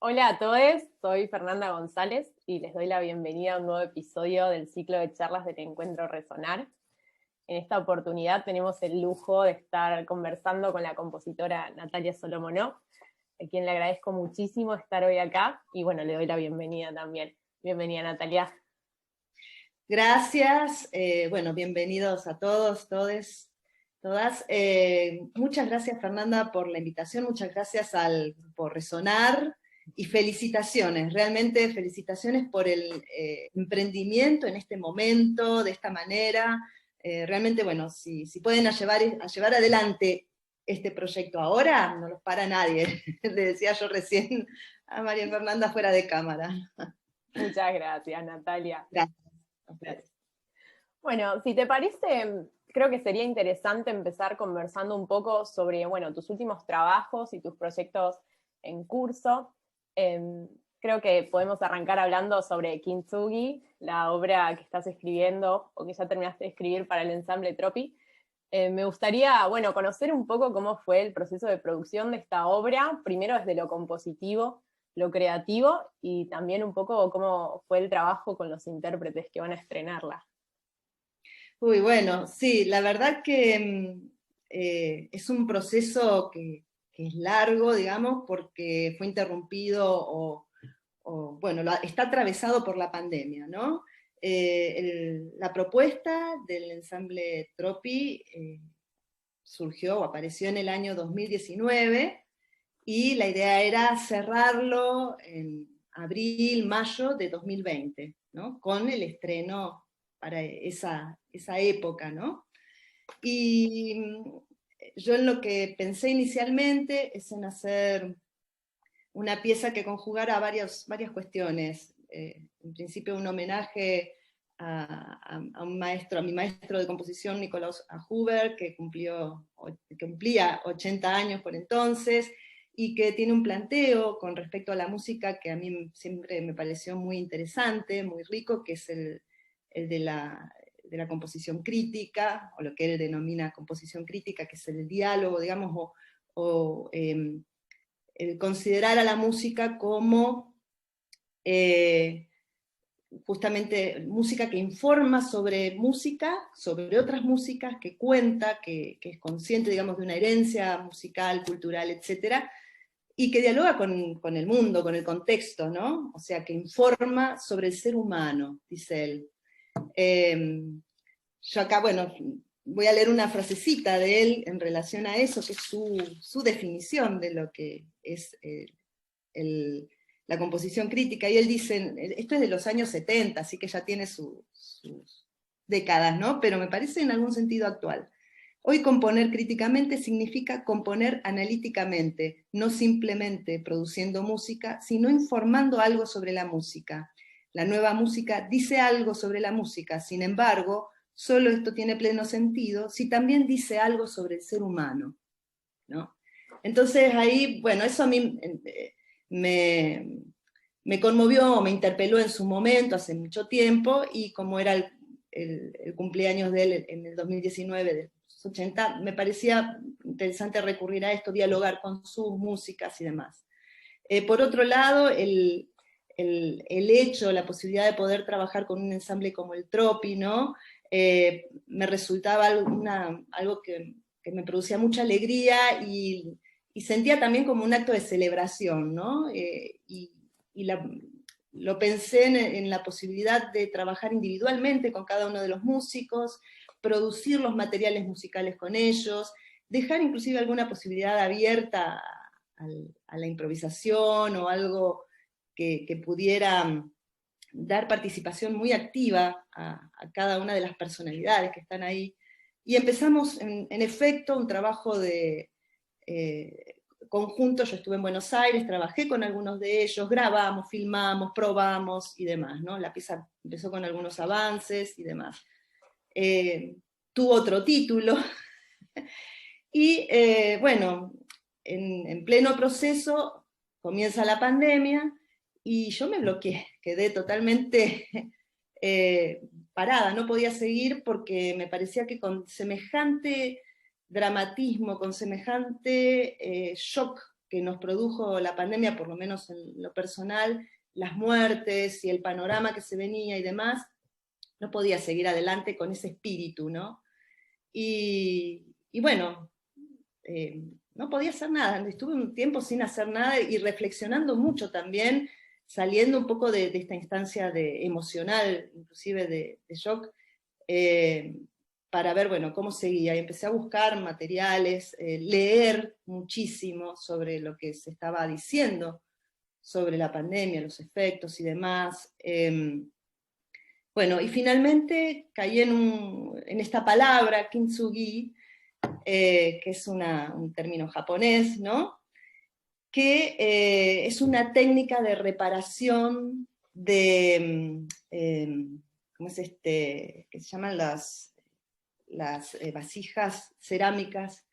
Hola a todos, soy Fernanda González y les doy la bienvenida a un nuevo episodio del ciclo de charlas del Encuentro Resonar. En esta oportunidad tenemos el lujo de estar conversando con la compositora Natalia Solomonó, a quien le agradezco muchísimo estar hoy acá y bueno, le doy la bienvenida también. Bienvenida Natalia. Gracias, bueno, bienvenidos a todos, todes, todas. Muchas gracias Fernanda por la invitación, muchas gracias por Resonar y felicitaciones, realmente felicitaciones por el emprendimiento en este momento, de esta manera. Realmente, bueno, si pueden llevar adelante este proyecto ahora, no los para nadie, le decía yo recién a María Fernanda fuera de cámara. Muchas gracias Natalia. Gracias. Bueno, si te parece, creo que sería interesante empezar conversando un poco sobre, bueno, tus últimos trabajos y tus proyectos en curso. Creo que podemos arrancar hablando sobre Kintsugi, la obra que estás escribiendo o que ya terminaste de escribir para el ensamble Tropi. Me gustaría, bueno, conocer un poco cómo fue el proceso de producción de esta obra, primero desde lo compositivo, lo creativo, y también un poco cómo fue el trabajo con los intérpretes que van a estrenarla. Uy, bueno, sí, la verdad que es un proceso que es largo, digamos, porque fue interrumpido bueno, está atravesado por la pandemia, ¿no? La propuesta del ensamble Tropi surgió o apareció en el año 2019 y la idea era cerrarlo en abril, mayo de 2020, ¿no? Con el estreno para esa época, ¿no? Y yo en lo que pensé inicialmente es en hacer una pieza que conjugara varias cuestiones. En principio un homenaje a mi maestro de composición, Nikolaus Huber, que cumplía 80 años por entonces, y que tiene un planteo con respecto a la música que a mí siempre me pareció muy interesante, muy rico, que es el de la composición crítica, o lo que él denomina composición crítica, que es el diálogo, digamos, el considerar a la música como justamente música que informa sobre música, sobre otras músicas, que cuenta, que es consciente, digamos, de una herencia musical, cultural, etcétera, y que dialoga con el mundo, con el contexto, ¿no? O sea, que informa sobre el ser humano, dice él. Yo acá, bueno, voy a leer una frasecita de él en relación a eso, que es su definición de lo que es la composición crítica, y él dice, esto es de los años 70, así que ya tiene sus décadas, ¿no? Pero me parece en algún sentido actual. Hoy componer críticamente significa componer analíticamente, no simplemente produciendo música, sino informando algo sobre la música. La nueva música dice algo sobre la música, sin embargo, solo esto tiene pleno sentido si también dice algo sobre el ser humano, ¿no? Entonces ahí, bueno, eso a mí me conmovió, me interpeló en su momento, hace mucho tiempo, y como era el cumpleaños de él en el 2019, de los 80, me parecía interesante recurrir a esto, dialogar con sus músicas y demás. Por otro lado, el hecho, la posibilidad de poder trabajar con un ensamble como el Tropi, ¿no? Me resultaba algo que me producía mucha alegría y sentía también como un acto de celebración, ¿no? Y lo pensé en la posibilidad de trabajar individualmente con cada uno de los músicos, producir los materiales musicales con ellos, dejar inclusive alguna posibilidad abierta a la improvisación o algo que pudiera dar participación muy activa a cada una de las personalidades que están ahí. Y empezamos, en efecto, un trabajo de conjunto. Yo estuve en Buenos Aires, trabajé con algunos de ellos, grabamos, filmamos, probamos y demás, ¿no? La pieza empezó con algunos avances y demás. Tuvo otro título, y bueno, en pleno proceso comienza la pandemia y yo me bloqueé, quedé totalmente parada, no podía seguir porque me parecía que con semejante dramatismo, con semejante shock que nos produjo la pandemia, por lo menos en lo personal, las muertes y el panorama que se venía y demás, no podía seguir adelante con ese espíritu, ¿no? Y bueno, no podía hacer nada, estuve un tiempo sin hacer nada y reflexionando mucho también, saliendo un poco de esta instancia emocional, inclusive de shock, para ver, bueno, cómo seguía. Y empecé a buscar materiales, leer muchísimo sobre lo que se estaba diciendo sobre la pandemia, los efectos y demás. Bueno, y finalmente caí en esta palabra, kintsugi, que es un término japonés, ¿no? Que es una técnica de reparación de, ¿cómo es que se llaman las vasijas cerámicas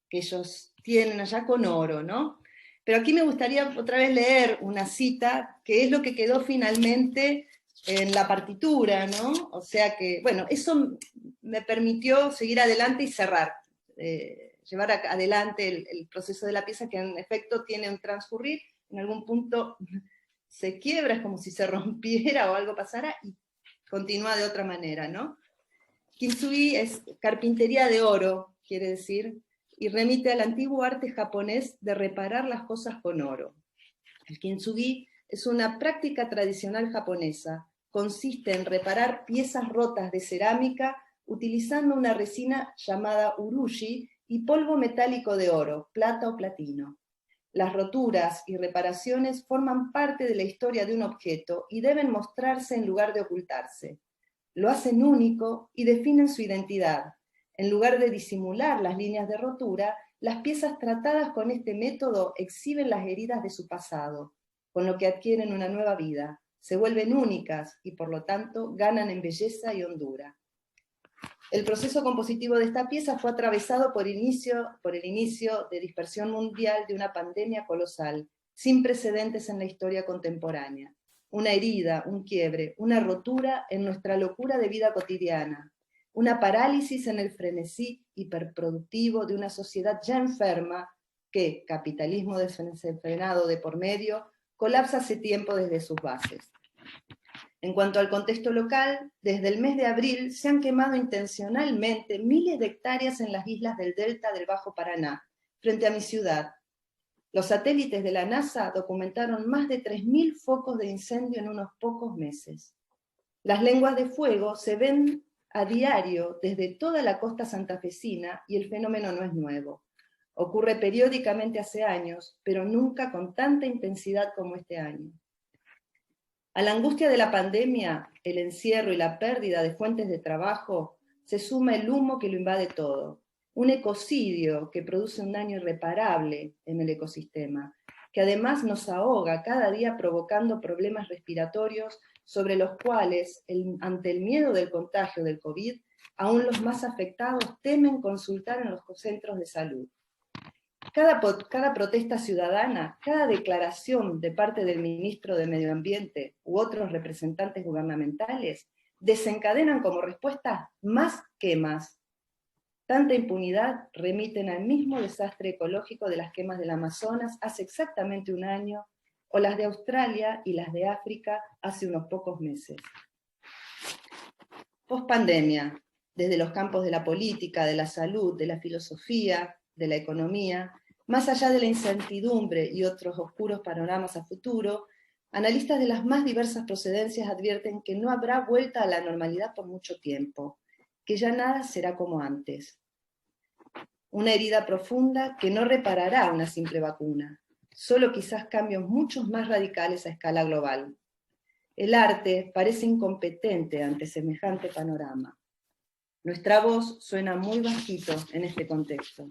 que ellos tienen allá con oro, ¿no? Pero aquí me gustaría otra vez leer una cita, que es lo que quedó finalmente en la partitura, ¿no? O sea que, bueno, eso me permitió seguir adelante y cerrar, llevar adelante el proceso de la pieza, que en efecto tiene un transcurrir, en algún punto se quiebra, es como si se rompiera o algo pasara, y continúa de otra manera, ¿no? Kintsugi es carpintería de oro, quiere decir, y remite al antiguo arte japonés de reparar las cosas con oro. El kintsugi es una práctica tradicional japonesa. Consiste en reparar piezas rotas de cerámica utilizando una resina llamada urushi y polvo metálico de oro, plata o platino. Las roturas y reparaciones forman parte de la historia de un objeto y deben mostrarse en lugar de ocultarse. Lo hacen único y definen su identidad. En lugar de disimular las líneas de rotura, las piezas tratadas con este método exhiben las heridas de su pasado, con lo que adquieren una nueva vida, se vuelven únicas y por lo tanto ganan en belleza y hondura. El proceso compositivo de esta pieza fue atravesado por el inicio de dispersión mundial de una pandemia colosal, sin precedentes en la historia contemporánea. Una herida, un quiebre, una rotura en nuestra locura de vida cotidiana, una parálisis en el frenesí hiperproductivo de una sociedad ya enferma que, capitalismo desenfrenado de por medio, colapsa hace tiempo desde sus bases. En cuanto al contexto local, desde el mes de abril se han quemado intencionalmente miles de hectáreas en las islas del delta del Bajo Paraná, frente a mi ciudad. Los satélites de la NASA documentaron más de 3.000 focos de incendio en unos pocos meses. Las lenguas de fuego se ven a diario desde toda la costa santafesina y el fenómeno no es nuevo. Ocurre periódicamente hace años, pero nunca con tanta intensidad como este año. A la angustia de la pandemia, el encierro y la pérdida de fuentes de trabajo, se suma el humo que lo invade todo. Un ecocidio que produce un daño irreparable en el ecosistema, que además nos ahoga cada día provocando problemas respiratorios sobre los cuales, ante el miedo del contagio del COVID, aún los más afectados temen consultar en los centros de salud. Cada protesta ciudadana, cada declaración de parte del ministro de Medio Ambiente u otros representantes gubernamentales desencadenan como respuesta más quemas. Tanta impunidad remiten al mismo desastre ecológico de las quemas del Amazonas hace exactamente un año, o las de Australia y las de África hace unos pocos meses. Pospandemia, desde los campos de la política, de la salud, de la filosofía, de la economía, más allá de la incertidumbre y otros oscuros panoramas a futuro, analistas de las más diversas procedencias advierten que no habrá vuelta a la normalidad por mucho tiempo, que ya nada será como antes. Una herida profunda que no reparará una simple vacuna, solo quizás cambios muchos más radicales a escala global. El arte parece incompetente ante semejante panorama. Nuestra voz suena muy bajito en este contexto.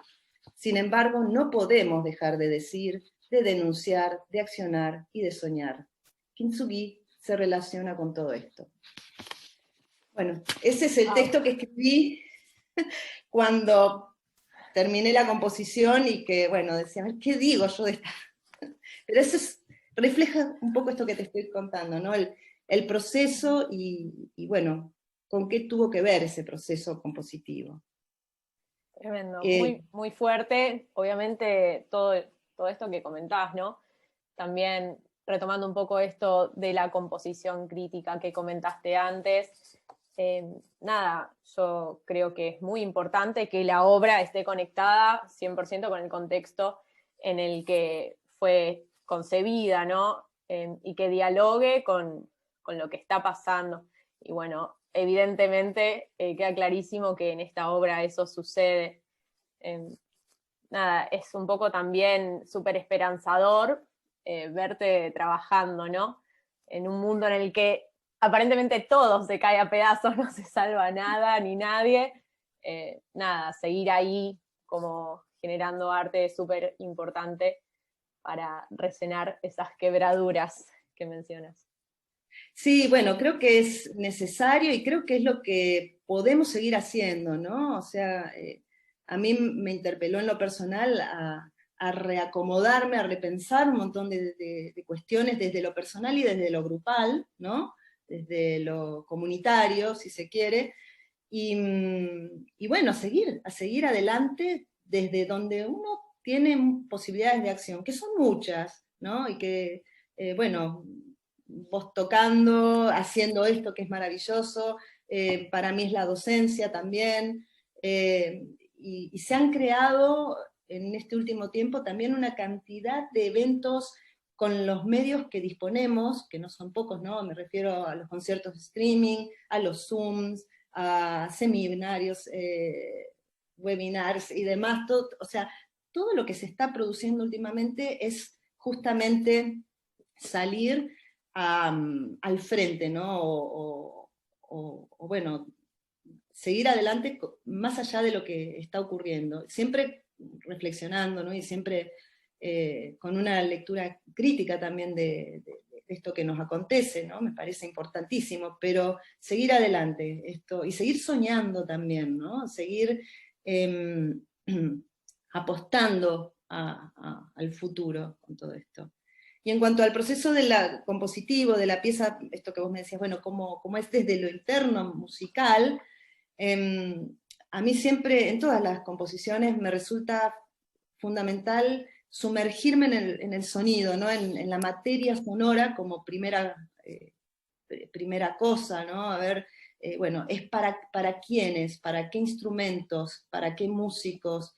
Sin embargo, no podemos dejar de decir, de denunciar, de accionar y de soñar. Kintsugi se relaciona con todo esto. Bueno, ese es el texto que escribí cuando terminé la composición y que, bueno, decía, ¿qué digo yo de esta? Pero eso refleja un poco esto que te estoy contando, ¿no? El proceso y, bueno, con qué tuvo que ver ese proceso compositivo. Tremendo, muy, muy fuerte. Obviamente todo todo esto que comentás, ¿no? También retomando un poco esto de la composición crítica que comentaste antes, nada, yo creo que es muy importante que la obra esté conectada 100% con el contexto en el que fue concebida, ¿no? Y que dialogue con lo que está pasando. Y bueno, evidentemente queda clarísimo que en esta obra eso sucede. Nada, es un poco también súper esperanzador verte trabajando, ¿no? En un mundo en el que aparentemente todo se cae a pedazos, no se salva nada ni nadie. Nada, seguir ahí como generando arte es súper importante para resenar esas quebraduras que mencionas. Sí, bueno, creo que es necesario y creo que es lo que podemos seguir haciendo, ¿no? O sea, a mí me interpeló en lo personal a reacomodarme, a repensar un montón de cuestiones desde lo personal y desde lo grupal, ¿no? Desde lo comunitario, si se quiere, y bueno, a seguir adelante desde donde uno tiene posibilidades de acción, que son muchas, ¿no? Y que, bueno, vos tocando, haciendo esto que es maravilloso, para mí es la docencia también, y se han creado en este último tiempo también una cantidad de eventos con los medios que disponemos, que no son pocos, ¿no? Me refiero a los conciertos de streaming, a los Zooms, a seminarios, webinars y demás, todo, o sea, todo lo que se está produciendo últimamente es justamente salir al frente, ¿no? O bueno, seguir adelante más allá de lo que está ocurriendo, siempre reflexionando, ¿no? Y siempre con una lectura crítica también de esto que nos acontece, ¿no? Me parece importantísimo, pero seguir adelante esto, y seguir soñando también, ¿no? Seguir eh, apostando al futuro con todo esto. Y en cuanto al proceso compositivo de la pieza, esto que vos me decías, bueno, cómo es desde lo interno musical, a mí siempre, en todas las composiciones, me resulta fundamental sumergirme en el sonido, ¿no? En la materia sonora como primera cosa, ¿no? A ver, bueno, es para quiénes, para qué instrumentos, para qué músicos,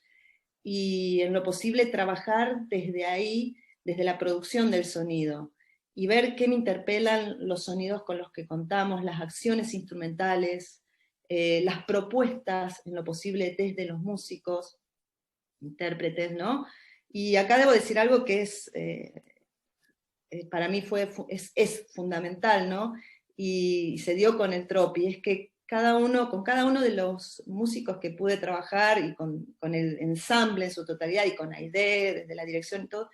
y en lo posible trabajar desde ahí, desde la producción del sonido, y ver qué me interpelan los sonidos con los que contamos, las acciones instrumentales, las propuestas, en lo posible desde los músicos, intérpretes, ¿no? Y acá debo decir algo que para mí es fundamental, ¿no? Y se dio con el Tropi, es que con cada uno de los músicos que pude trabajar, y con el ensamble en su totalidad, y con Aide, desde la dirección y todo,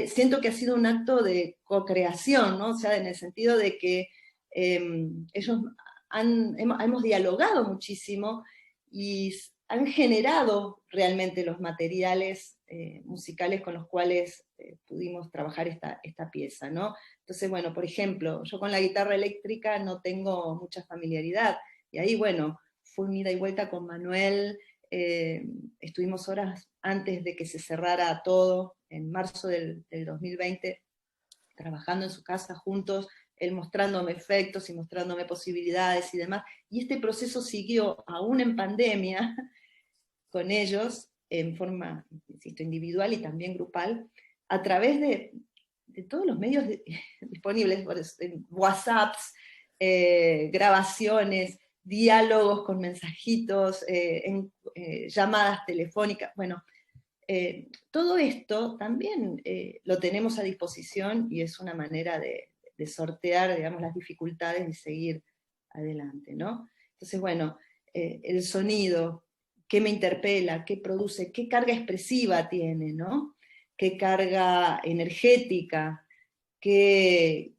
siento que ha sido un acto de co-creación, ¿no? O sea, en el sentido de que ellos hemos dialogado muchísimo, y han generado realmente los materiales musicales con los cuales pudimos trabajar esta pieza, ¿no? Entonces, bueno, por ejemplo, yo con la guitarra eléctrica no tengo mucha familiaridad, y ahí, bueno, fue un ida y vuelta con Manuel, estuvimos horas antes de que se cerrara todo, en marzo del 2020, trabajando en su casa juntos, él mostrándome efectos y mostrándome posibilidades y demás, y este proceso siguió aún en pandemia, con ellos en forma, insisto, individual y también grupal, a través de todos los medios disponibles, WhatsApps, grabaciones, diálogos con mensajitos, llamadas telefónicas, bueno, todo esto también lo tenemos a disposición, y es una manera de sortear, digamos, las dificultades y seguir adelante, ¿no? Entonces, bueno, el sonido, qué me interpela, qué produce, qué carga expresiva tiene, ¿no? Qué carga energética, qué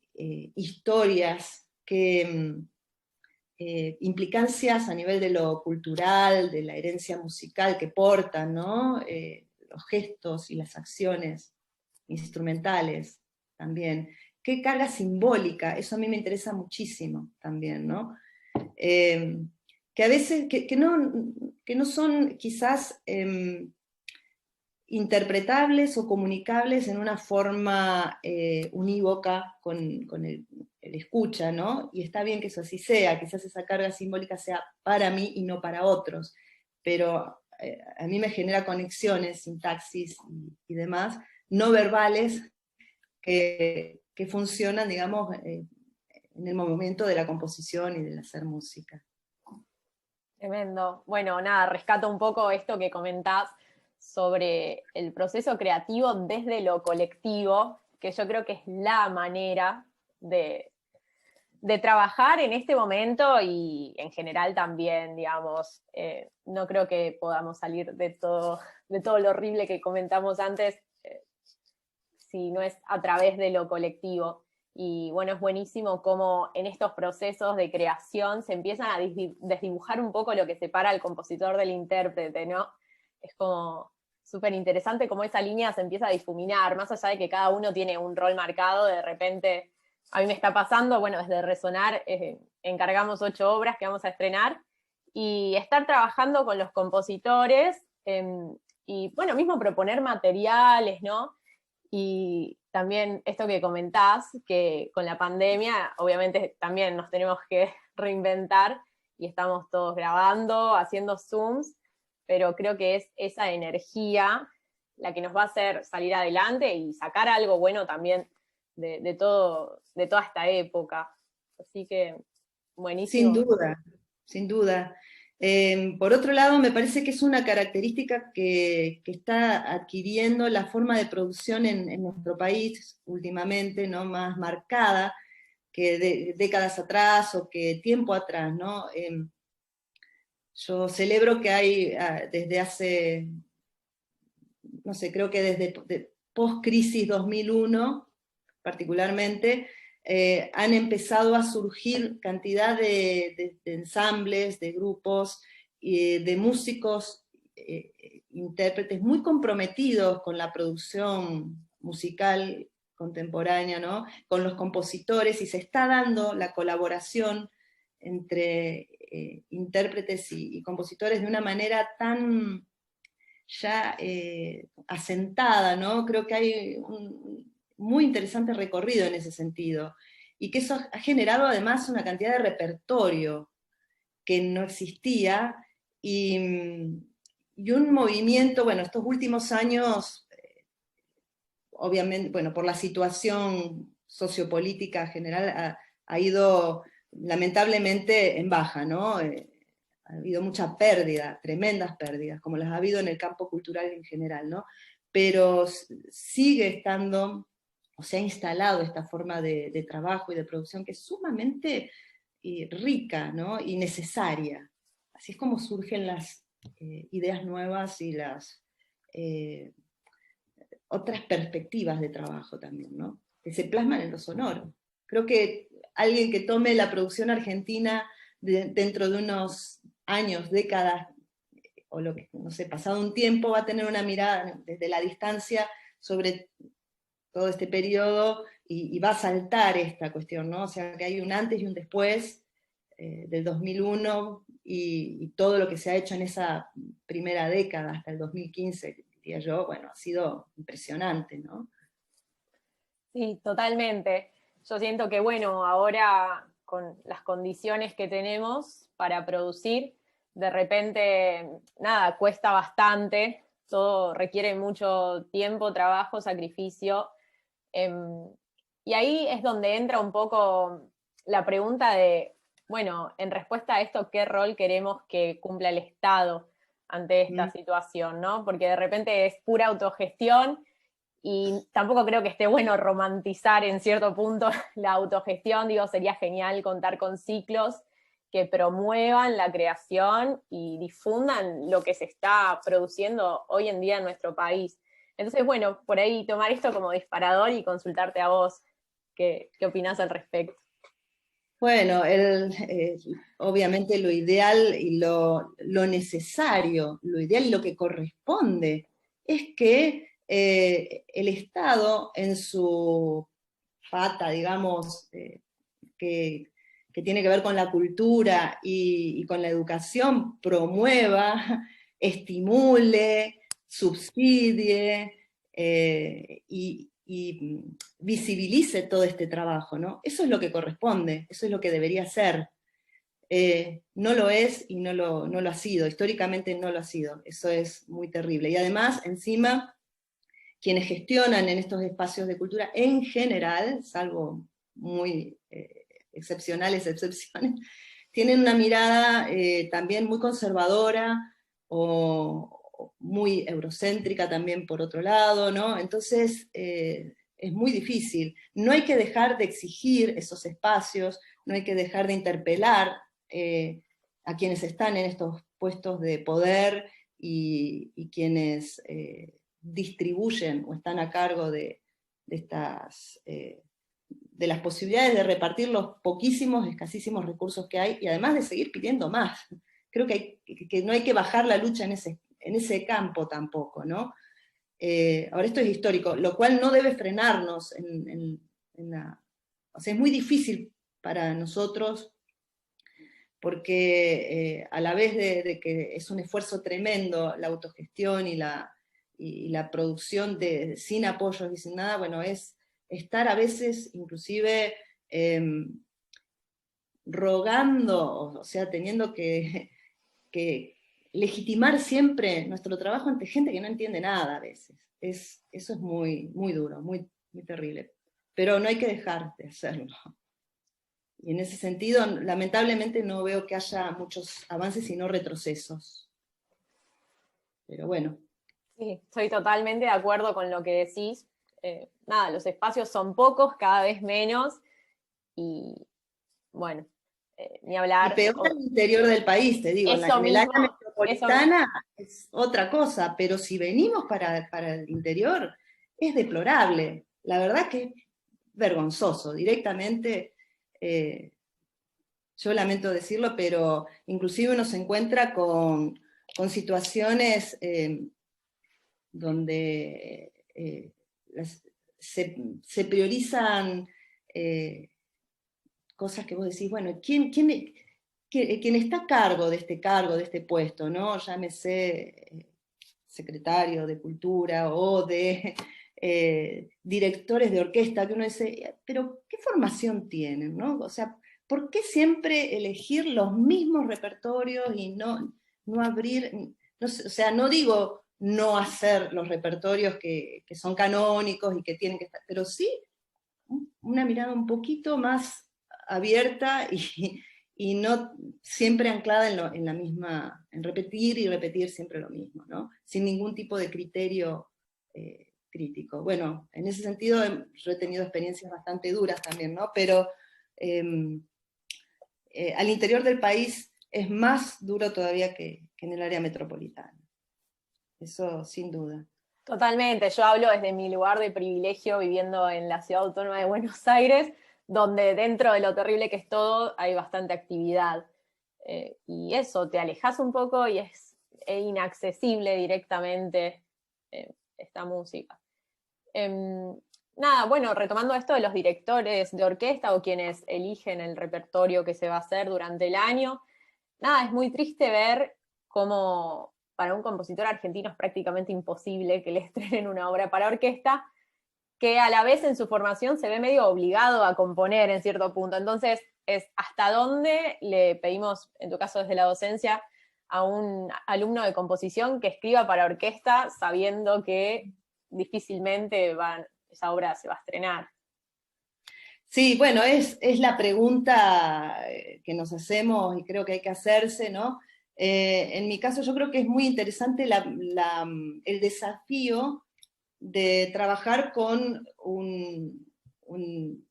historias, qué implicancias a nivel de lo cultural, de la herencia musical que portan, ¿no? Los gestos y las acciones instrumentales también. Qué carga simbólica, eso a mí me interesa muchísimo también, ¿no? Que a veces, que no son quizás interpretables o comunicables en una forma unívoca con el escucha, ¿no? Y está bien que eso así sea, quizás esa carga simbólica sea para mí y no para otros, pero a mí me genera conexiones, sintaxis y demás, no verbales, que funcionan, digamos, en el momento de la composición y del hacer música. Tremendo. Bueno, nada, rescato un poco esto que comentás sobre el proceso creativo desde lo colectivo, que yo creo que es la manera de trabajar en este momento y en general también, digamos, no creo que podamos salir de todo lo horrible que comentamos antes, si no es a través de lo colectivo. Y bueno, es buenísimo cómo en estos procesos de creación se empiezan a desdibujar un poco lo que separa al compositor del intérprete, ¿no? Es como súper interesante cómo esa línea se empieza a difuminar, más allá de que cada uno tiene un rol marcado, de repente, a mí me está pasando, bueno, desde Resonar encargamos 8 obras que vamos a estrenar, y estar trabajando con los compositores, y bueno, mismo proponer materiales, ¿no? Y también esto que comentás, que con la pandemia obviamente también nos tenemos que reinventar y estamos todos grabando, haciendo Zooms, pero creo que es esa energía la que nos va a hacer salir adelante y sacar algo bueno también de toda esta época. Así que Sin buenísimo. duda, sin duda. Por otro lado, me parece que es una característica que está adquiriendo la forma de producción en nuestro país últimamente, ¿no? Más marcada que décadas atrás o que tiempo atrás, ¿no? Yo celebro que hay desde hace, no sé, creo que desde post-crisis 2001, particularmente, han empezado a surgir cantidad de ensambles, de grupos, de músicos, intérpretes muy comprometidos con la producción musical contemporánea, ¿no? Con los compositores, y se está dando la colaboración entre intérpretes y compositores de una manera tan ya asentada, ¿no? Creo que hay un muy interesante recorrido en ese sentido, y que eso ha generado además una cantidad de repertorio que no existía, y un movimiento, bueno, estos últimos años, obviamente, bueno, por la situación sociopolítica general, ha ido lamentablemente en baja, ¿no? Ha habido mucha pérdida, tremendas pérdidas, como las ha habido en el campo cultural en general, ¿no? Pero sigue estando, o se ha instalado esta forma de trabajo y de producción que es sumamente rica, ¿no? Y necesaria. Así es como surgen las ideas nuevas y las otras perspectivas de trabajo también, ¿no? Que se plasman en lo sonoro. Creo que alguien que tome la producción argentina dentro de unos años, décadas, o lo que, no sé, pasado un tiempo, va a tener una mirada desde la distancia sobre todo este periodo y va a saltar esta cuestión, ¿no? O sea, que hay un antes y un después del 2001 y todo lo que se ha hecho en esa primera década hasta el 2015, diría yo, bueno, ha sido impresionante, ¿no? Sí, totalmente. Yo siento que, bueno, ahora con las condiciones que tenemos para producir, de repente, nada, cuesta bastante, todo requiere mucho tiempo, trabajo, sacrificio. Y ahí es donde entra un poco la pregunta de, bueno, en respuesta a esto, ¿qué rol queremos que cumpla el Estado ante esta situación, ¿no? Porque de repente es pura autogestión y tampoco creo que esté bueno romantizar en cierto punto la autogestión, digo, sería genial contar con ciclos que promuevan la creación y difundan lo que se está produciendo hoy en día en nuestro país. Entonces, bueno, por ahí tomar esto como disparador y consultarte a vos qué opinás al respecto. Bueno, obviamente lo ideal y lo necesario, lo ideal y lo que corresponde es que el Estado en su pata, digamos, que tiene que ver con la cultura y con la educación, promueva, estimule, subsidie y visibilice todo este trabajo, ¿no? Eso es lo que corresponde, eso es lo que debería ser. No lo es y no lo ha sido, históricamente no lo ha sido, eso es muy terrible. Y además, encima, quienes gestionan en estos espacios de cultura en general, salvo muy excepcionales excepciones, tienen una mirada también muy conservadora o muy eurocéntrica también por otro lado, ¿no? Entonces es muy difícil. No hay que dejar de exigir esos espacios, no hay que dejar de interpelar a quienes están en estos puestos de poder y quienes distribuyen o están a cargo de estas de las posibilidades de repartir los poquísimos, escasísimos recursos que hay, y además de seguir pidiendo más. Creo que no hay que bajar la lucha en ese campo tampoco, ¿no? Ahora esto es histórico, lo cual no debe frenarnos o sea, es muy difícil para nosotros, porque a la vez de que es un esfuerzo tremendo la autogestión y la producción sin apoyos y sin nada, bueno, es estar a veces inclusive rogando, o sea, teniendo que legitimar siempre nuestro trabajo ante gente que no entiende nada a veces. Eso es muy, muy duro, muy, muy terrible. Pero no hay que dejar de hacerlo. Y en ese sentido, lamentablemente no veo que haya muchos avances, sino retrocesos. Pero bueno. Sí, estoy totalmente de acuerdo con lo que decís. Nada, los espacios son pocos, cada vez menos, y bueno, ni hablar. Y peor al interior del país, te digo, Eso en el área mismo, eso mismo. metropolitana es otra cosa, pero si venimos para el interior, es deplorable. La verdad que es vergonzoso, directamente, yo lamento decirlo, pero inclusive uno se encuentra con situaciones donde se priorizan cosas que vos decís, bueno, ¿quién está a cargo de este puesto, ¿no? Llámese secretario de Cultura o de directores de orquesta, que uno dice, pero ¿qué formación tienen, no? O sea, ¿por qué siempre elegir los mismos repertorios y no abrir, no sé, o sea, no digo no hacer los repertorios que son canónicos y que tienen que estar, pero sí una mirada un poquito más abierta y no siempre anclada en la misma, en repetir y repetir siempre lo mismo, ¿no? Sin ningún tipo de criterio crítico. Bueno, en ese sentido yo he tenido experiencias bastante duras también, ¿no? Pero al interior del país es más duro todavía que en el área metropolitana. Eso sin duda. Totalmente, yo hablo desde mi lugar de privilegio viviendo en la ciudad autónoma de Buenos Aires, donde dentro de lo terrible que es todo hay bastante actividad. Y eso, te alejas un poco y es inaccesible directamente esta música. Nada, bueno, retomando esto de los directores de orquesta o quienes eligen el repertorio que se va a hacer durante el año, nada, es muy triste ver cómo para un compositor argentino es prácticamente imposible que le estrenen una obra para orquesta, que a la vez en su formación se ve medio obligado a componer en cierto punto. Entonces, es hasta dónde le pedimos, en tu caso desde la docencia, a un alumno de composición que escriba para orquesta sabiendo que difícilmente esa obra se va a estrenar. Sí, bueno, es la pregunta que nos hacemos y creo que hay que hacerse, ¿no? En mi caso yo creo que es muy interesante el desafío de trabajar con un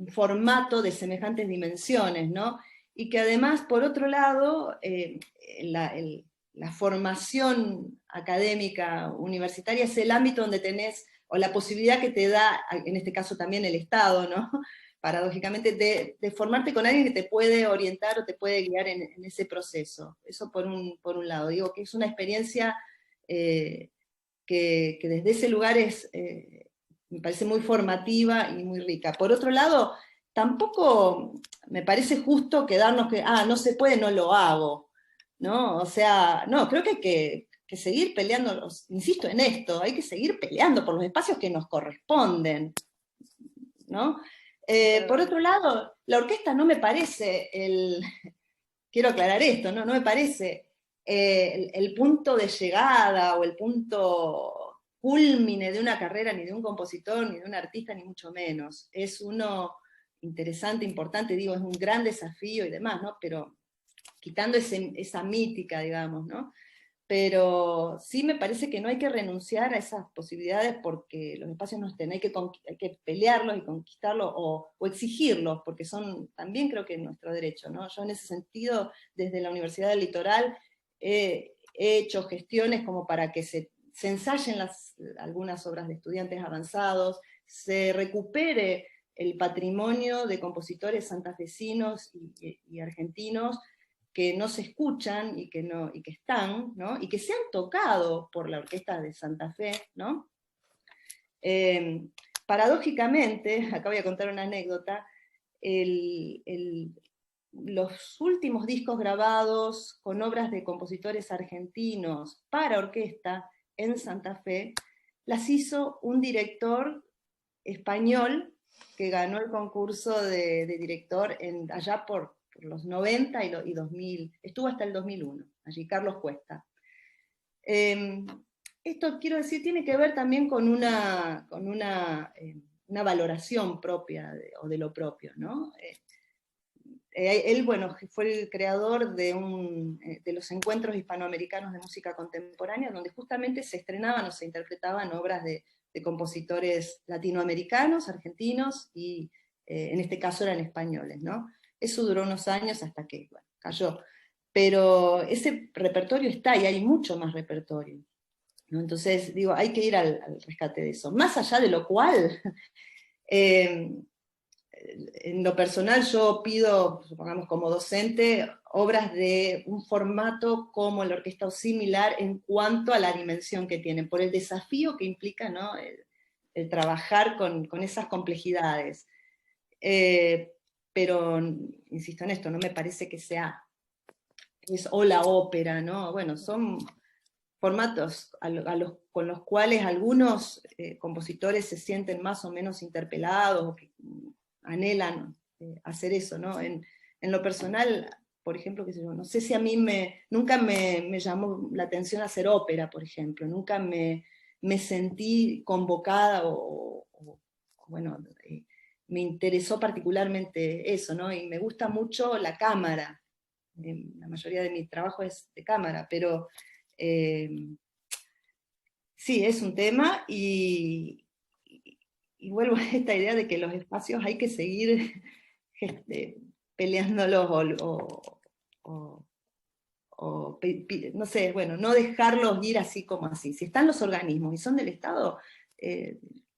formato de semejantes dimensiones, ¿no? Y que además, por otro lado, la formación académica universitaria es el ámbito donde tenés, o la posibilidad que te da, en este caso también el Estado, ¿no? Paradójicamente, de formarte con alguien que te puede orientar o te puede guiar en ese proceso. Eso por un lado. Digo que es una experiencia que desde ese lugar me parece muy formativa y muy rica. Por otro lado, tampoco me parece justo quedarnos que, no se puede, no lo hago, ¿no? O sea, no, creo que hay que que seguir peleando, insisto en esto, hay que seguir peleando por los espacios que nos corresponden, ¿no? Por otro lado, la orquesta no me parece quiero aclarar esto, no me parece el punto de llegada o el punto cúlmine de una carrera, ni de un compositor, ni de un artista, ni mucho menos. Es uno interesante, importante, digo, es un gran desafío y demás, ¿no? Pero quitando esa mítica, digamos, ¿no? Pero sí me parece que no hay que renunciar a esas posibilidades porque los espacios no estén, hay que pelearlos y conquistarlos o exigirlos, porque son también creo que nuestro derecho, ¿no? Yo en ese sentido, desde la Universidad del Litoral, he hecho gestiones como para que se ensayen algunas obras de estudiantes avanzados, se recupere el patrimonio de compositores santafesinos y argentinos, que no se escuchan y que están, ¿no? Y que se han tocado por la Orquesta de Santa Fe, ¿no? Paradójicamente, acá voy a contar una anécdota, los últimos discos grabados con obras de compositores argentinos para orquesta en Santa Fe, las hizo un director español que ganó el concurso de director allá por los 90 y 2000, estuvo hasta el 2001, allí Carlos Cuesta. Esto, quiero decir, tiene que ver también con una valoración propia o de lo propio, ¿no? Él, bueno, fue el creador de los encuentros hispanoamericanos de música contemporánea, donde justamente se estrenaban o se interpretaban obras de compositores latinoamericanos, argentinos, y en este caso eran españoles, ¿no? Eso duró unos años hasta que, bueno, cayó. Pero ese repertorio está, y hay mucho más repertorio, ¿no? Entonces, digo, hay que ir al rescate de eso. Más allá de lo cual, en lo personal yo pido, supongamos como docente, obras de un formato como la orquesta o similar en cuanto a la dimensión que tienen, por el desafío que implica, ¿no? el trabajar con esas complejidades. Pero, insisto en esto, no me parece que sea o la ópera, ¿no? Bueno, son formatos con los cuales algunos compositores se sienten más o menos interpelados, o que anhelan hacer eso, ¿no? En lo personal, por ejemplo, qué sé yo, no sé si a mí nunca me llamó la atención hacer ópera, por ejemplo, nunca me sentí convocada bueno, me interesó particularmente eso, ¿no? Y me gusta mucho la cámara, la mayoría de mi trabajo es de cámara, pero sí, es un tema, y vuelvo a esta idea de que los espacios hay que seguir peleándolos no sé, bueno, no dejarlos ir así como así. Si están los organismos y son del Estado,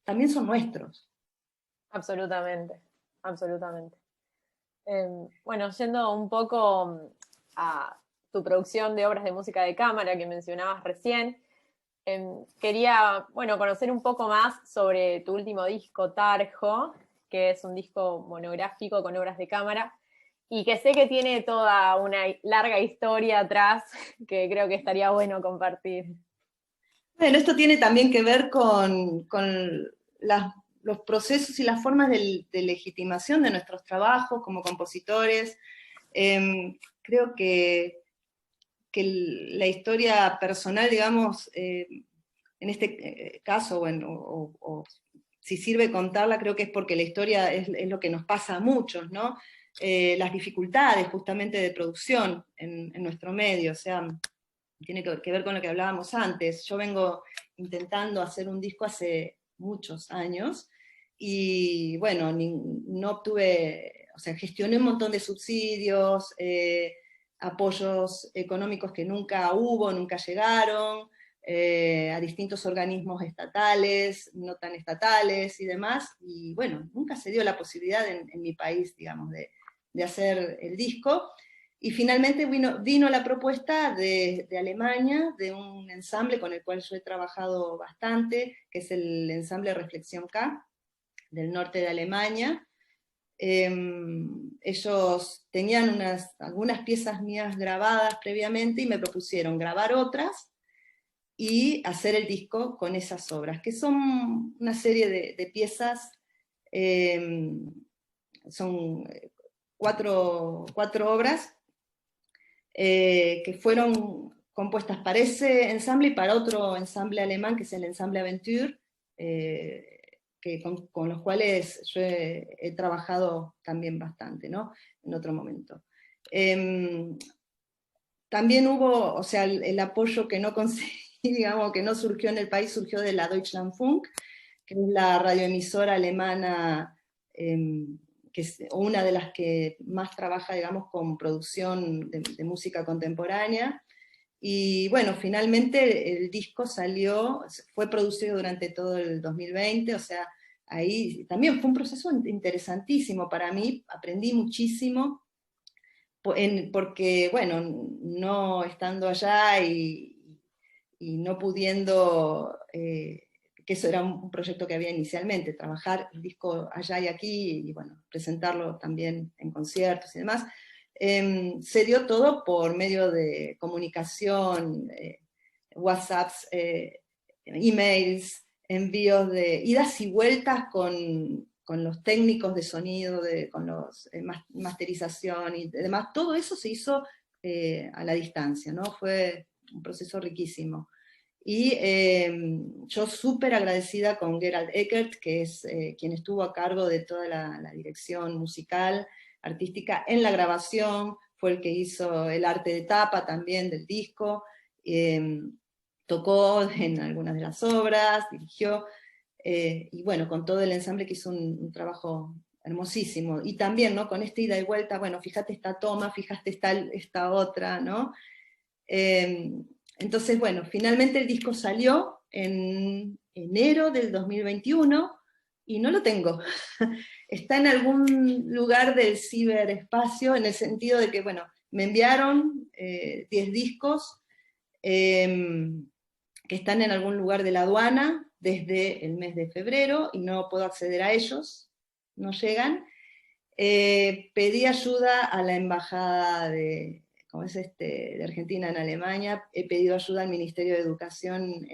también son nuestros. Absolutamente, absolutamente. Bueno, yendo un poco a tu producción de obras de música de cámara que mencionabas recién, quería, bueno, conocer un poco más sobre tu último disco, Tarjo, que es un disco monográfico con obras de cámara, y que sé que tiene toda una larga historia atrás que creo que estaría bueno compartir. Bueno, esto tiene también que ver con los procesos y las formas de legitimación de nuestros trabajos como compositores. Creo que la historia personal, digamos, en este caso, bueno, o si sirve contarla, creo que es porque la historia es lo que nos pasa a muchos, ¿no? Las dificultades justamente de producción en nuestro medio, o sea, tiene que ver con lo que hablábamos antes. Yo vengo intentando hacer un disco hace muchos años, y bueno, no obtuve, o sea, gestioné un montón de subsidios, apoyos económicos que nunca hubo, nunca llegaron, a distintos organismos estatales, no tan estatales y demás, y bueno, nunca se dio la posibilidad en mi país, digamos, de hacer el disco. Y finalmente vino la propuesta de Alemania, de un ensamble con el cual yo he trabajado bastante, que es el ensamble Reflexión K, del norte de Alemania. Ellos tenían algunas piezas mías grabadas previamente y me propusieron grabar otras, y hacer el disco con esas obras, que son una serie de piezas, son cuatro obras que fueron compuestas para ese ensamble y para otro ensamble alemán, que es el ensamble Aventure, con los cuales yo he trabajado también bastante, ¿no? En otro momento. También hubo, o sea, el apoyo que no conseguí, digamos, que no surgió en el país, surgió de la Deutschlandfunk, que es la radioemisora alemana, que es una de las que más trabaja, digamos, con producción de música contemporánea. Y bueno, finalmente el disco salió, fue producido durante todo el 2020, o sea, ahí también fue un proceso interesantísimo para mí, aprendí muchísimo, porque, bueno, no estando allá y no pudiendo, que eso era un proyecto que había inicialmente, trabajar el disco allá y aquí, y bueno, presentarlo también en conciertos y demás, se dio todo por medio de comunicación, WhatsApps, emails, envíos de idas y vueltas con los técnicos de sonido, con los masterización y demás, todo eso se hizo a la distancia, ¿no? Fue un proceso riquísimo. Y yo súper agradecida con Gerald Eckert, que es quien estuvo a cargo de toda la dirección musical, artística, en la grabación, fue el que hizo el arte de tapa también del disco, tocó en algunas de las obras, dirigió, y bueno, con todo el ensamble que hizo un trabajo hermosísimo. Y también, ¿no? Con esta ida y vuelta, bueno, fíjate esta toma, fíjate esta otra, ¿no? Entonces, bueno, finalmente el disco salió en enero del 2021 y no lo tengo. Está en algún lugar del ciberespacio, en el sentido de que, bueno, me enviaron 10 discos que están en algún lugar de la aduana desde el mes de febrero y no puedo acceder a ellos, no llegan. Pedí ayuda a la embajada como es de Argentina en Alemania, he pedido ayuda al Ministerio de Educación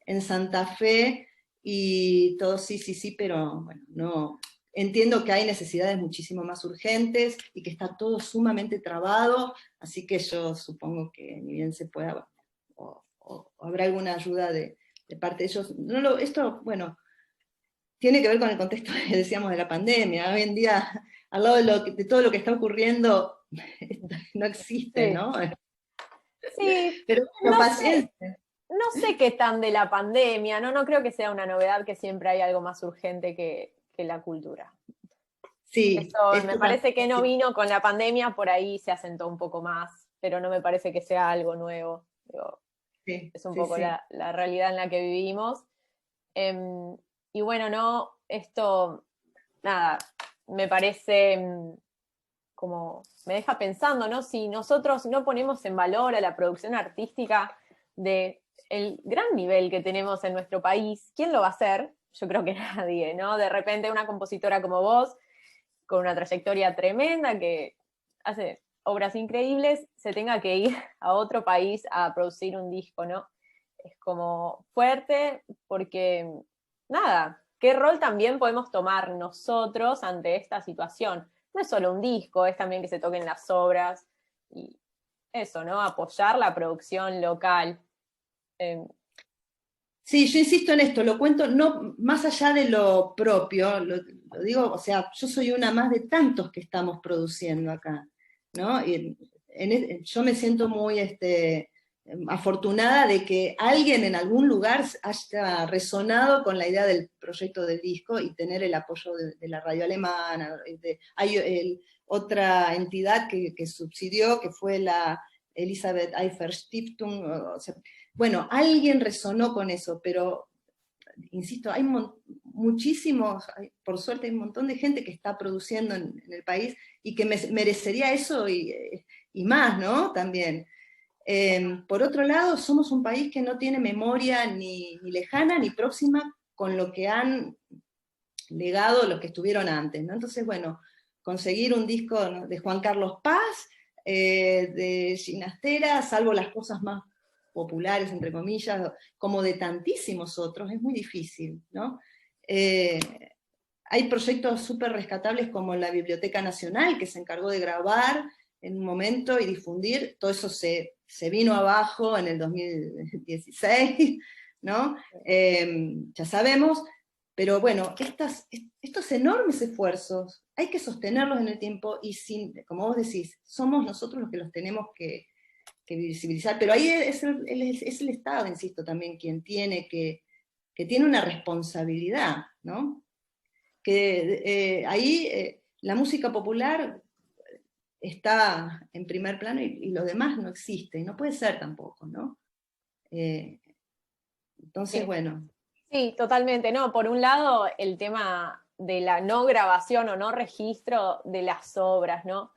en Santa Fe, y todo sí, sí, sí, pero bueno, no. Entiendo que hay necesidades muchísimo más urgentes y que está todo sumamente trabado, así que yo supongo que ni bien se pueda, o habrá alguna ayuda de parte de ellos. Esto, bueno, tiene que ver con el contexto que decíamos de la pandemia. Hoy en día, al lado de todo lo que está ocurriendo, no existe, Sí. ¿no? Sí, Pero bueno, paciencia. no sé qué tan de la pandemia, ¿no? No creo que sea una novedad que siempre hay algo más urgente que la cultura. Sí, Eso me esto parece que también. no vino con la pandemia, por ahí se asentó un poco más, pero no me parece que sea algo nuevo. Digo, Sí, es un sí, poco sí. la realidad en la que vivimos. Y bueno, no, esto, nada, me parece como, me deja pensando, ¿no? Si nosotros no ponemos en valor a la producción artística de el gran nivel que tenemos en nuestro país, ¿quién lo va a hacer? Yo creo que nadie, ¿no? De repente una compositora como vos, con una trayectoria tremenda, que hace obras increíbles, se tenga que ir a otro país a producir un disco, ¿no? Es como fuerte porque, nada, ¿qué rol también podemos tomar nosotros ante esta situación? No es solo un disco, es también que se toquen las obras y eso, ¿no? Apoyar la producción local. Eh, Sí, yo insisto en esto, lo cuento no más allá de lo propio, lo digo, o sea, yo soy una más de tantos que estamos produciendo acá, ¿no? Y yo me siento muy afortunada de que alguien en algún lugar haya resonado con la idea del proyecto del disco y tener el apoyo de la radio alemana. Hay otra entidad que subsidió, que fue la Elisabeth Eifer Stiftung, o sea, bueno, alguien resonó con eso, pero, insisto, hay muchísimos, por suerte hay un montón de gente que está produciendo en el país y que merecería eso y más, ¿no? También. Por otro lado, somos un país que no tiene memoria ni lejana ni próxima con lo que han legado los que estuvieron antes, ¿no? Entonces, bueno, conseguir un disco, ¿no?, de Juan Carlos Paz, de Ginastera, salvo las cosas más populares, entre comillas, como de tantísimos otros, es muy difícil, ¿no? Hay proyectos súper rescatables como la Biblioteca Nacional, que se encargó de grabar en un momento y difundir, todo eso se vino abajo en el 2016, ¿no? Ya sabemos, pero bueno, estos enormes esfuerzos hay que sostenerlos en el tiempo y como vos decís, somos nosotros los que los tenemos que visibilizar, pero ahí es el Estado, insisto, también quien tiene que tiene una responsabilidad, ¿no? Que ahí la música popular está en primer plano y lo demás no existe, y no puede ser tampoco, ¿no? Entonces, Sí. bueno. Sí, totalmente, no, por un lado el tema de la no grabación o no registro de las obras, ¿no?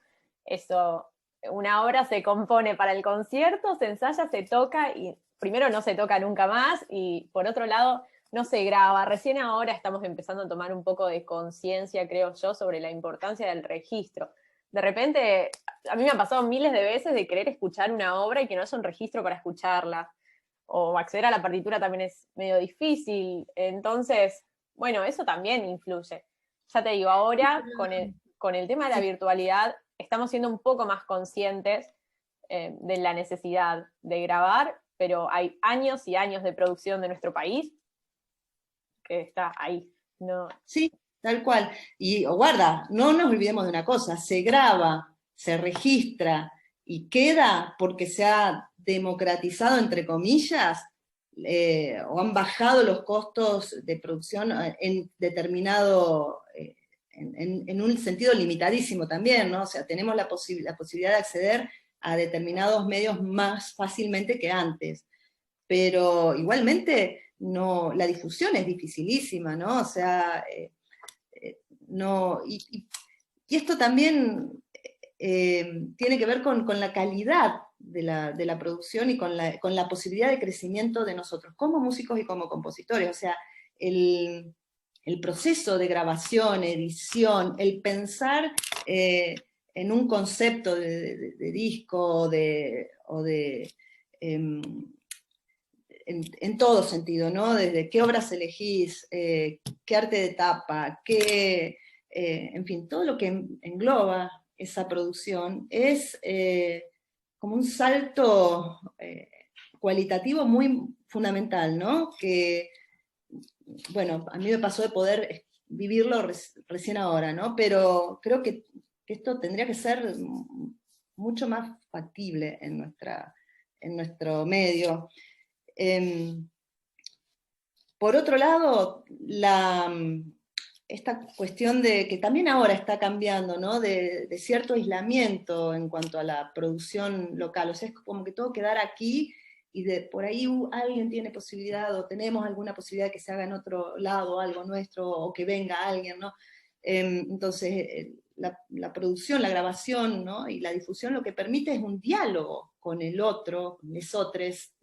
Eso, una obra se compone para el concierto, se ensaya, se toca y primero no se toca nunca más y por otro lado no se graba. Recién ahora estamos empezando a tomar un poco de conciencia, creo yo, sobre la importancia del registro. De repente, a mí me ha pasado miles de veces de querer escuchar una obra y que no haya un registro para escucharla o acceder a la partitura también es medio difícil. Entonces, bueno, eso también influye. Ya te digo, ahora con el tema de la Sí, virtualidad estamos siendo un poco más conscientes de la necesidad de grabar, pero hay años y años de producción de nuestro país que está ahí. No. sí, tal cual. Y guarda, no nos olvidemos de una cosa, se graba, se registra y queda porque se ha democratizado, entre comillas, o han bajado los costos de producción en determinado, en un sentido limitadísimo también, ¿no? O sea, tenemos la posibilidad de acceder a determinados medios más fácilmente que antes. Pero igualmente no, la difusión es dificilísima, ¿no? O sea, no, y esto también tiene que ver con la calidad de la producción y con la posibilidad de crecimiento de nosotros, como músicos y como compositores. O sea, el proceso de grabación, edición, el pensar en un concepto de disco o de en todo sentido, ¿no? Desde qué obras elegís, qué arte de tapa, en fin, todo lo que engloba esa producción es como un salto cualitativo muy fundamental, ¿no? Que, bueno, a mí me pasó de poder vivirlo recién ahora, ¿no? Pero creo que esto tendría que ser mucho más factible en nuestro medio. Por otro lado, esta cuestión de que también ahora está cambiando, ¿no? De cierto aislamiento en cuanto a la producción local. O sea, es como que todo quedar aquí y por ahí alguien tiene posibilidad o tenemos alguna posibilidad de que se haga en otro lado algo nuestro o que venga alguien, ¿no? Entonces, la producción, la grabación, ¿no? Y la difusión lo que permite es un diálogo con el otro, con los otros,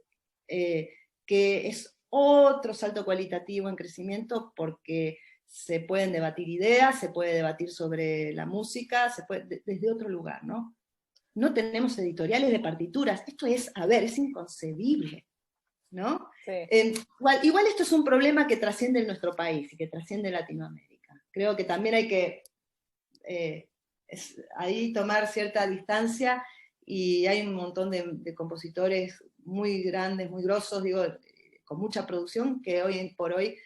que es otro salto cualitativo en crecimiento porque se pueden debatir ideas, se puede debatir sobre la música, desde otro lugar, ¿no? No tenemos editoriales de partituras, esto es, a ver, es inconcebible, ¿no? Sí. Igual esto es un problema que trasciende en nuestro país y que trasciende Latinoamérica. Creo que también hay que ahí tomar cierta distancia y hay un montón de compositores muy grandes, muy grosos, digo, con mucha producción, que hoy por hoy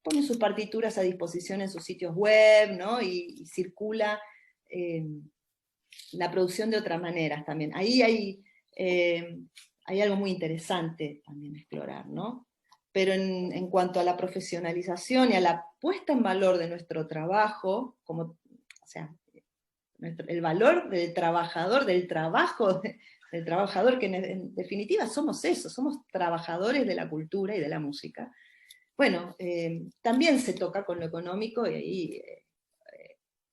ponen sus partituras a disposición en sus sitios web, ¿no? Y circula la producción de otras maneras también. Ahí hay algo muy interesante también explorar, ¿no? Pero en cuanto a la profesionalización y a la puesta en valor de nuestro trabajo, como, o sea, el valor del trabajador, del trabajo del trabajador, que en definitiva somos eso, somos trabajadores de la cultura y de la música. Bueno, también se toca con lo económico y ahí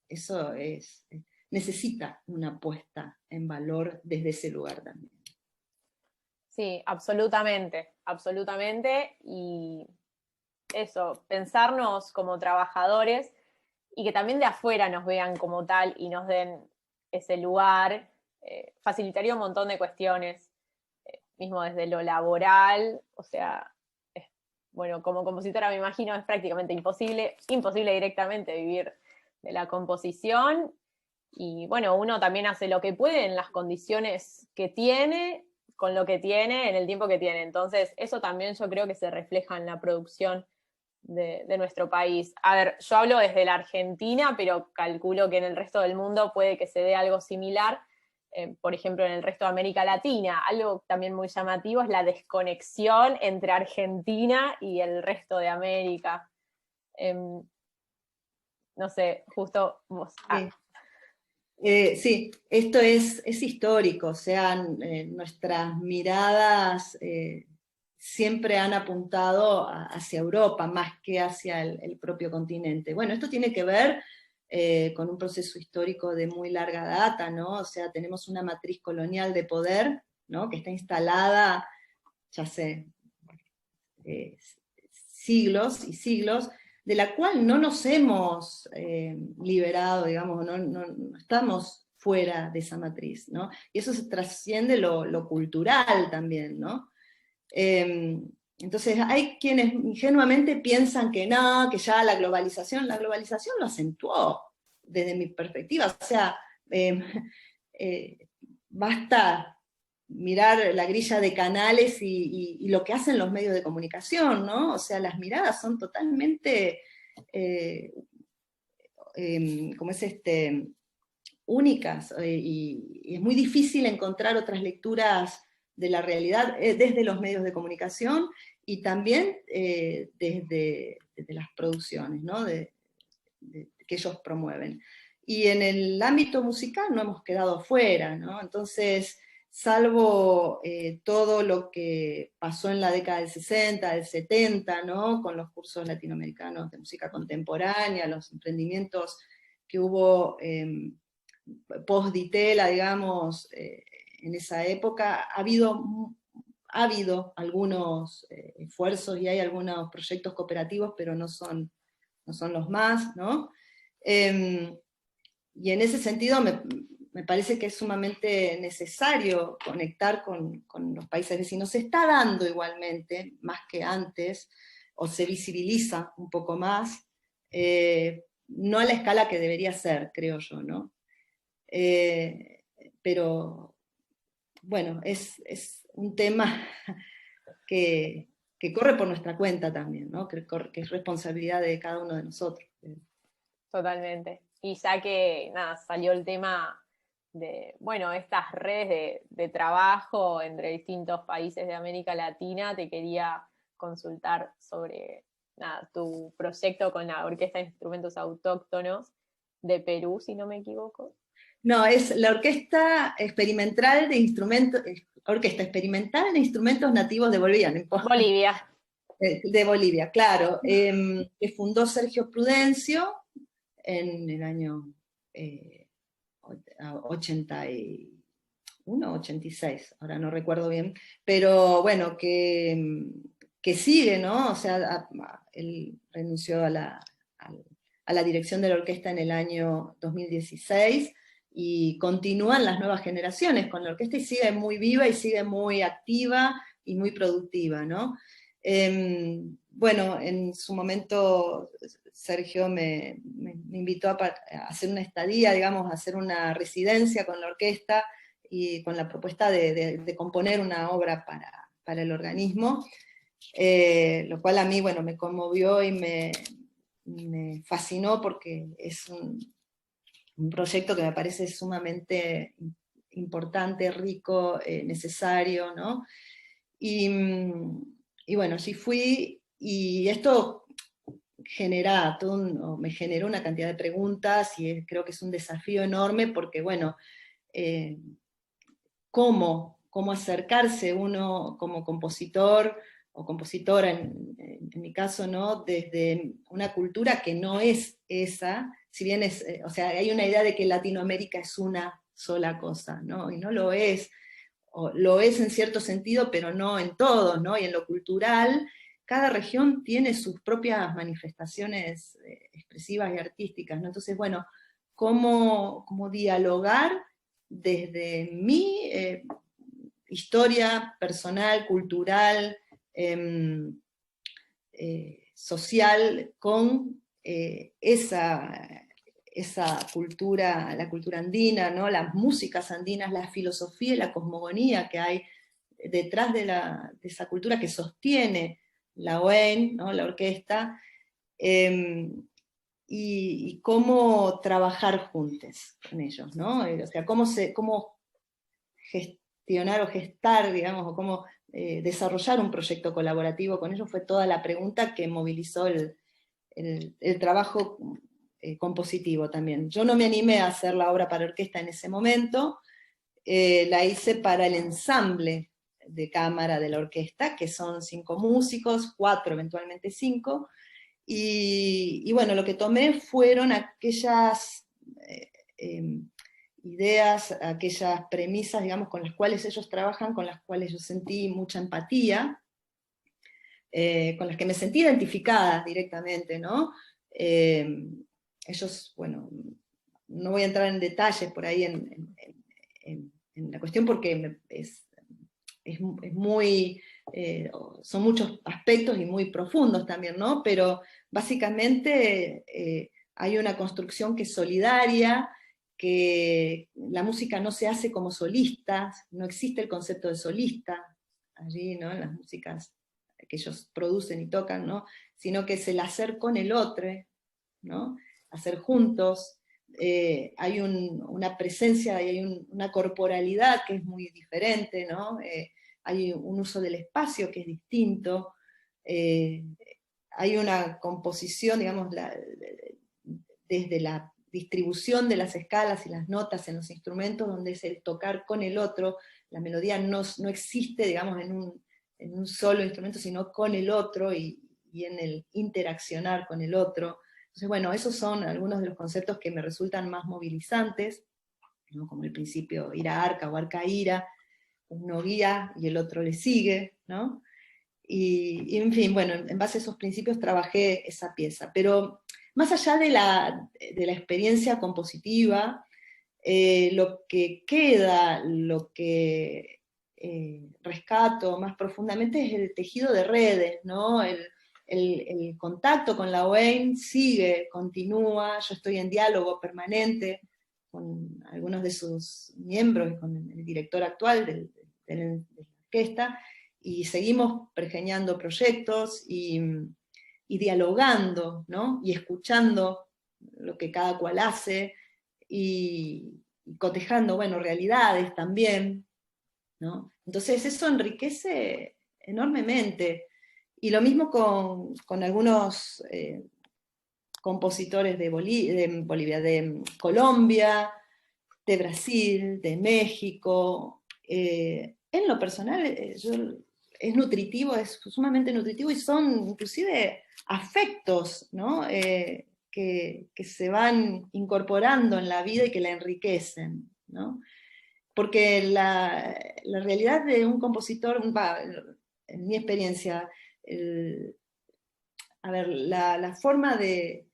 eso necesita una puesta en valor desde ese lugar también. Sí, absolutamente, absolutamente. Y eso, pensarnos como trabajadores y que también de afuera nos vean como tal y nos den ese lugar, facilitaría un montón de cuestiones. mismo desde lo laboral, o sea, bueno, como compositora me imagino es prácticamente imposible directamente vivir de la composición, y bueno, uno también hace lo que puede en las condiciones que tiene, con lo que tiene, en el tiempo que tiene. Entonces, eso también yo creo que se refleja en la producción de nuestro país. A ver, yo hablo desde la Argentina, pero calculo que en el resto del mundo puede que se dé algo similar. Por ejemplo, en el resto de América Latina. Algo también muy llamativo es la desconexión entre Argentina y el resto de América. No sé, justo vos. Sí. Sí, esto es histórico, o sea, nuestras miradas siempre han apuntado hacia Europa más que hacia el propio continente. Bueno, esto tiene que ver con un proceso histórico de muy larga data, ¿no? O sea, tenemos una matriz colonial de poder, ¿no? Que está instalada, ya sé, eh, siglos y siglos, de la cual no nos hemos liberado, digamos, no estamos fuera de esa matriz, ¿no? Y eso se trasciende lo cultural también, ¿no? Entonces hay quienes ingenuamente piensan que no, que ya la globalización lo acentuó desde mi perspectiva, o sea, basta mirar la grilla de canales y lo que hacen los medios de comunicación, ¿no? O sea, las miradas son totalmente, ¿cómo es únicas, y es muy difícil encontrar otras lecturas de la realidad desde los medios de comunicación y también desde las producciones, ¿no? Que ellos promueven. Y en el ámbito musical no hemos quedado fuera, ¿no? Entonces, salvo todo lo que pasó en la década del 60, del 70, ¿no? Con los cursos latinoamericanos de música contemporánea, los emprendimientos que hubo post-Ditela, digamos, en esa época, ha habido algunos esfuerzos y hay algunos proyectos cooperativos, pero no son los más, ¿no? Y en ese sentido me parece que es sumamente necesario conectar con los países vecinos. Se está dando igualmente, más que antes, o se visibiliza un poco más, no a la escala que debería ser, creo yo, ¿no? Pero, bueno, es un tema que corre por nuestra cuenta también, ¿no? Que es responsabilidad de cada uno de nosotros. Totalmente. Y ya que, nada, salió el tema de, bueno, estas redes de trabajo entre distintos países de América Latina, te quería consultar sobre, nada, tu proyecto con la Orquesta de Instrumentos Autóctonos de Perú, si no me equivoco. No, es la Orquesta Experimental de Instrumentos Nativos de Bolivia, no importa. Bolivia. De Bolivia, claro. Que fundó Sergio Prudencio en el año 81, 86, ahora no recuerdo bien, pero bueno, que sigue, ¿no? O sea, él renunció a la dirección de la orquesta en el año 2016, y continúan las nuevas generaciones con la orquesta y sigue muy viva y sigue muy activa y muy productiva, ¿no? Bueno, en su momento Sergio me invitó a hacer una estadía, digamos, a hacer una residencia con la orquesta y con la propuesta de componer una obra para el organismo, lo cual a mí, bueno, me conmovió y me fascinó porque es un proyecto que me parece sumamente importante, rico, necesario, ¿no? Y bueno, sí fui, y esto me generó una cantidad de preguntas, y creo que es un desafío enorme, porque bueno, ¿cómo acercarse uno como compositor o compositora, en mi caso, ¿no? Desde una cultura que no es esa, si bien es, o sea, hay una idea de que Latinoamérica es una sola cosa, ¿no? Y no lo es, o lo es en cierto sentido, pero no en todo, ¿no? Y en lo cultural, cada región tiene sus propias manifestaciones expresivas y artísticas, ¿no? Entonces, bueno, ¿cómo dialogar desde mi historia personal, cultural, social, con esa cultura, la cultura andina, ¿no? Las músicas andinas, la filosofía y la cosmogonía que hay detrás de esa cultura que sostiene la OEN, ¿no? La orquesta, y cómo trabajar juntos con ellos, ¿no? O sea, cómo gestionar o gestar, digamos, o cómo desarrollar un proyecto colaborativo con ellos, fue toda la pregunta que movilizó el trabajo compositivo también. Yo no me animé a hacer la obra para orquesta en ese momento, la hice para el ensamble de cámara de la orquesta, que son 5 músicos, 4, eventualmente 5, y bueno, lo que tomé fueron aquellas ideas, aquellas premisas, digamos, con las cuales ellos trabajan, con las cuales yo sentí mucha empatía, con las que me sentí identificada directamente, ¿no? Ellos, bueno, no voy a entrar en detalles por ahí en la cuestión porque es muy, son muchos aspectos y muy profundos también, ¿no? Pero básicamente hay una construcción que es solidaria, que la música no se hace como solista, no existe el concepto de solista allí, ¿no? En las músicas que ellos producen y tocan, ¿no? Sino que es el hacer con el otro, ¿no? Hacer juntos. Hay una presencia y hay una corporalidad que es muy diferente, ¿no? Hay un uso del espacio que es distinto, hay una composición, digamos, desde la distribución de las escalas y las notas en los instrumentos, donde es el tocar con el otro, la melodía no existe, digamos, en un solo instrumento, sino con el otro y en el interaccionar con el otro. Entonces, bueno, esos son algunos de los conceptos que me resultan más movilizantes, ¿no? Como el principio ira arca o arca ira, uno guía y el otro le sigue, ¿no? Y en fin, bueno, en base a esos principios trabajé esa pieza. Pero más allá de la experiencia compositiva, lo que queda, lo que rescato más profundamente es el tejido de redes, ¿no? El contacto con la OEN sigue, continúa, yo estoy en diálogo permanente con algunos de sus miembros y con el director actual de la orquesta, y seguimos pergeñando proyectos y dialogando, ¿no? Y escuchando lo que cada cual hace, y cotejando, bueno, realidades también, ¿no? Entonces eso enriquece enormemente. Y lo mismo con algunos compositores de Bolivia, de Colombia, de Brasil, de México. En lo personal, es nutritivo, es sumamente nutritivo, y son inclusive afectos, ¿no? Que se van incorporando en la vida y que la enriquecen, ¿no? Porque la realidad de un compositor, en mi experiencia, a ver, la forma de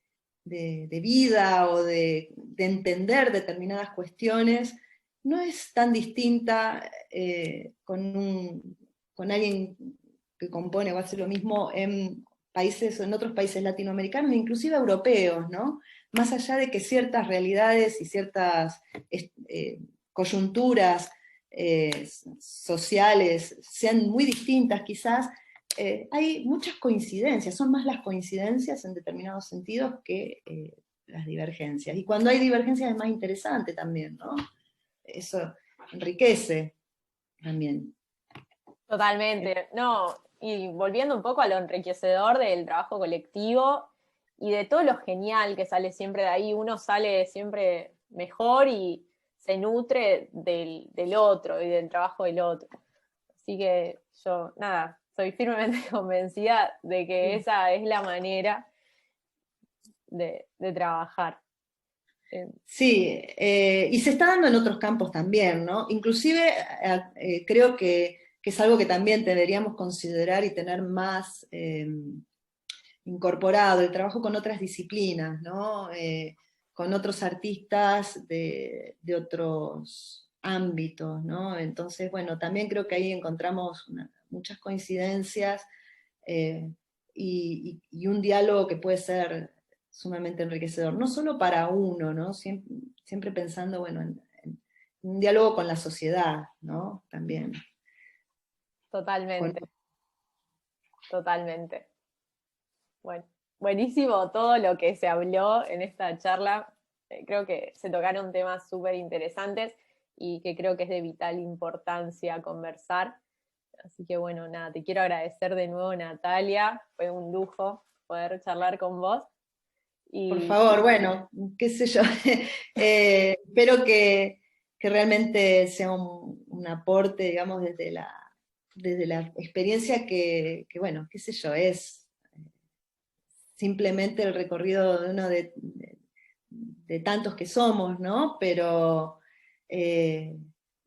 vida o de entender determinadas cuestiones no es tan distinta con alguien que compone o hace lo mismo en otros países latinoamericanos, e inclusive europeos, ¿no? Más allá de que ciertas realidades y ciertas coyunturas sociales sean muy distintas quizás, hay muchas coincidencias, son más las coincidencias en determinados sentidos que las divergencias. Y cuando hay divergencias es más interesante también, ¿no? Eso enriquece también. Totalmente, no, y volviendo un poco a lo enriquecedor del trabajo colectivo y de todo lo genial que sale siempre de ahí, uno sale siempre mejor y se nutre del otro y del trabajo del otro. Así que yo, nada, soy firmemente convencida de que esa es la manera de trabajar. Sí, y se está dando en otros campos también, ¿no? Inclusive creo que es algo que también deberíamos considerar y tener más incorporado, el trabajo con otras disciplinas, ¿no? Con otros artistas de otros ámbitos, ¿no? Entonces, bueno, también creo que ahí encontramos muchas coincidencias, y un diálogo que puede ser sumamente enriquecedor, no solo para uno, ¿no? Siempre pensando, bueno, en un diálogo con la sociedad, ¿no? También. Totalmente, totalmente. Bueno, buenísimo todo lo que se habló en esta charla. Creo que se tocaron temas súper interesantes y que creo que es de vital importancia conversar. Así que bueno, nada, te quiero agradecer de nuevo, Natalia. Fue un lujo poder charlar con vos. Por Y favor, bueno, qué sé yo. Espero que realmente sea un aporte, digamos, desde la experiencia que, bueno, qué sé yo, es simplemente el recorrido de uno de tantos que somos, ¿no? Pero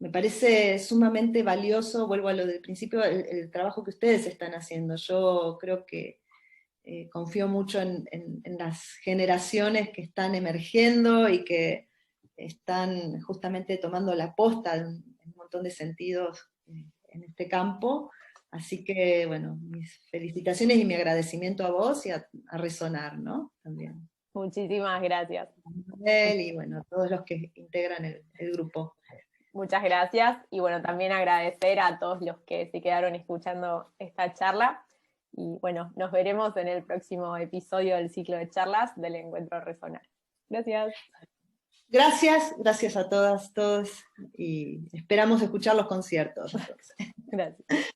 me parece sumamente valioso, vuelvo a lo del principio, el trabajo que ustedes están haciendo. Yo creo que confío mucho en las generaciones que están emergiendo y que están justamente tomando la posta en un montón de sentidos en este campo. Así que, bueno, mis felicitaciones y mi agradecimiento a vos y a Resonar, ¿no? También. muchísimas gracias. Y bueno, a todos los que integran el grupo. Muchas gracias. Y bueno, también agradecer a todos los que se quedaron escuchando esta charla. Y bueno, nos veremos en el próximo episodio del ciclo de charlas del Encuentro Resonar. Gracias. Gracias a todas, todos, y esperamos escuchar los conciertos. Gracias.